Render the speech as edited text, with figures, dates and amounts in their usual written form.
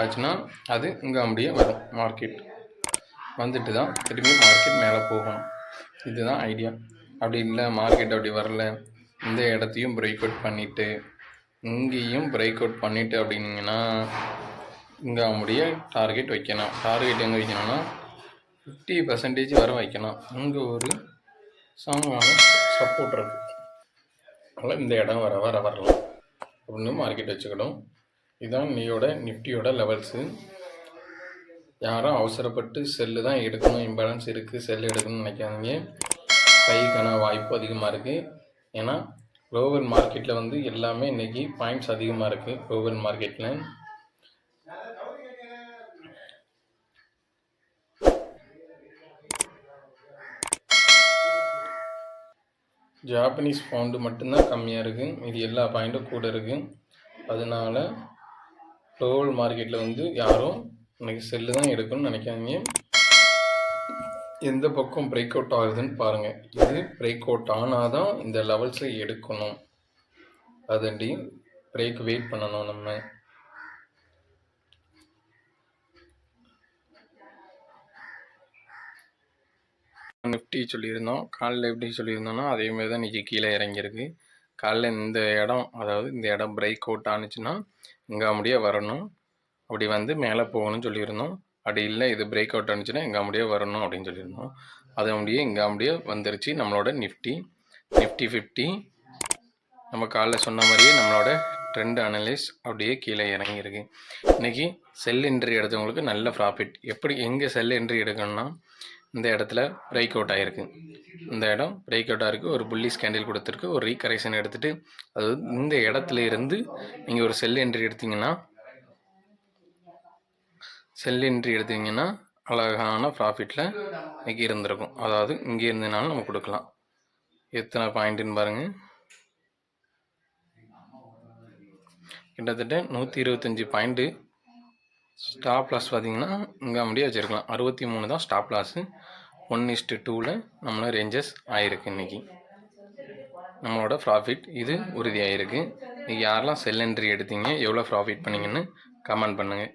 ஆச்சுன்னா அது இங்கே அப்படியே வரும். மார்க்கெட் வந்துட்டு தான் திரும்பி மார்க்கெட் மேலே போகணும். இதுதான் ஐடியா. அப்படி இல்லை மார்க்கெட் அப்படி வரல, இந்த இடத்தையும் பிரேக் அவுட் பண்ணிவிட்டு இங்கேயும் பிரேக் அவுட் பண்ணிவிட்டு அப்படின்னீங்கன்னா இங்கே அப்படியே டார்கெட் வைக்கணும். டார்கெட் எங்கே வைக்கணும்னா 50% வர வைக்கணும். இங்கே ஒரு சாங்கான சப்போர்ட் இருக்குது. அதனால் இந்த இடம் வரலாம் அப்படின்னு மார்க்கெட் வச்சுக்கிடும். இதுதான் நிஃப்டியோட லெவல்ஸு. யாரும் அவசரப்பட்டு செல்லு தான் எடுக்கணும், இம்பேலன்ஸ் இருக்குது செல்லு எடுக்கணும்னு நினைக்காதீங்க. கைக்கான வாய்ப்பு அதிகமாக இருக்குது. ஏன்னா குளோபல் மார்க்கெட்டில் எல்லாமே இன்றைக்கி பாயிண்ட்ஸ் அதிகமாக இருக்குது. குளோபல் மார்க்கெட்டில் ஜாப்பனீஸ் பவுண்டு மட்டும்தான் கம்மியாக இருக்குது, இது எல்லா பாயிண்ட்டும் கூட இருக்குது. அதனால் குளோபல் மார்க்கெட்டில் யாரும் இன்றைக்கி செல்லு தான் எடுக்கணும்னு நினைக்காதீங்க. எந்த பக்கம் பிரேக் அவுட் ஆகுதுன்னு பாருங்கள். இது பிரேக் அவுட் ஆனால் தான் இந்த லெவல்ஸில் எடுக்கணும். அதண்டி பிரேக் வெயிட் பண்ணணும். நம்ம நிஃப்டி சொல்லியிருந்தோம், காலையில் எப்படி சொல்லியிருந்தோன்னா அதேமாதிரி தான் இன்றைக்கி கீழே இறங்கியிருக்கு. காலைல இந்த இடம், அதாவது இந்த இடம் பிரேக் அவுட் ஆனிச்சுன்னா இங்கே முடியே வரணும், அப்படி மேலே போகணும்னு சொல்லியிருந்தோம். அப்படி இல்லை இது பிரேக் அவுட் ஆனிச்சுன்னா இங்கே முடியே வரணும் அப்படின்னு சொல்லியிருந்தோம். அது முடியே இங்கே முடியே வந்துருச்சு. நம்மளோட நிஃப்டி 50 நம்ம காலைல சொன்ன மாதிரியே நம்மளோட ட்ரெண்ட் அனலைஸ் அப்படியே கீழே இறங்கியிருக்கு. இன்றைக்கி செல் என்ட்ரி எடுத்தவங்களுக்கு நல்ல ப்ராஃபிட். எங்கே செல் என்ட்ரி எடுக்கணும்னா இந்த இடத்துல பிரேக் அவுட் ஆகிருக்கு. இந்த இடம் பிரேக் அவுட் ஆகிருக்கு, ஒரு புல்லிஷ் கேண்டில் கொடுத்துருக்கு, ஒரு ரீகரெக்ஷன் எடுத்துகிட்டு அதாவது இந்த இடத்துல இருந்து நீங்கள் ஒரு செல் என்ட்ரி எடுத்தீங்கன்னா அழகான ப்ராஃபிட்டில் இன்றைக்கி இருந்திருக்கும். அதாவது இங்கே இருந்ததுனாலும் நம்ம கொடுக்கலாம். எத்தனை பாயிண்ட்டுன்னு பாருங்கள், கிட்டத்தட்ட 125 பாயிண்ட்டு. ஸ்டாப் லாஸ் பார்த்திங்கன்னா இங்கே அப்படியே வச்சுருக்கலாம். 63 தான் ஸ்டாப் லாஸு. 1:2 நம்மளோட ரேஞ்சஸ் ஆகிருக்கு. இன்றைக்கி நம்மளோட ப்ராஃபிட் இது உறுதியாகிருக்கு. இன்றைக்கி யாரெல்லாம் செல் என்ட்ரி எடுத்தீங்க, எவ்வளோ ப்ராஃபிட் பண்ணிங்கன்னு கமெண்ட் பண்ணுங்கள்.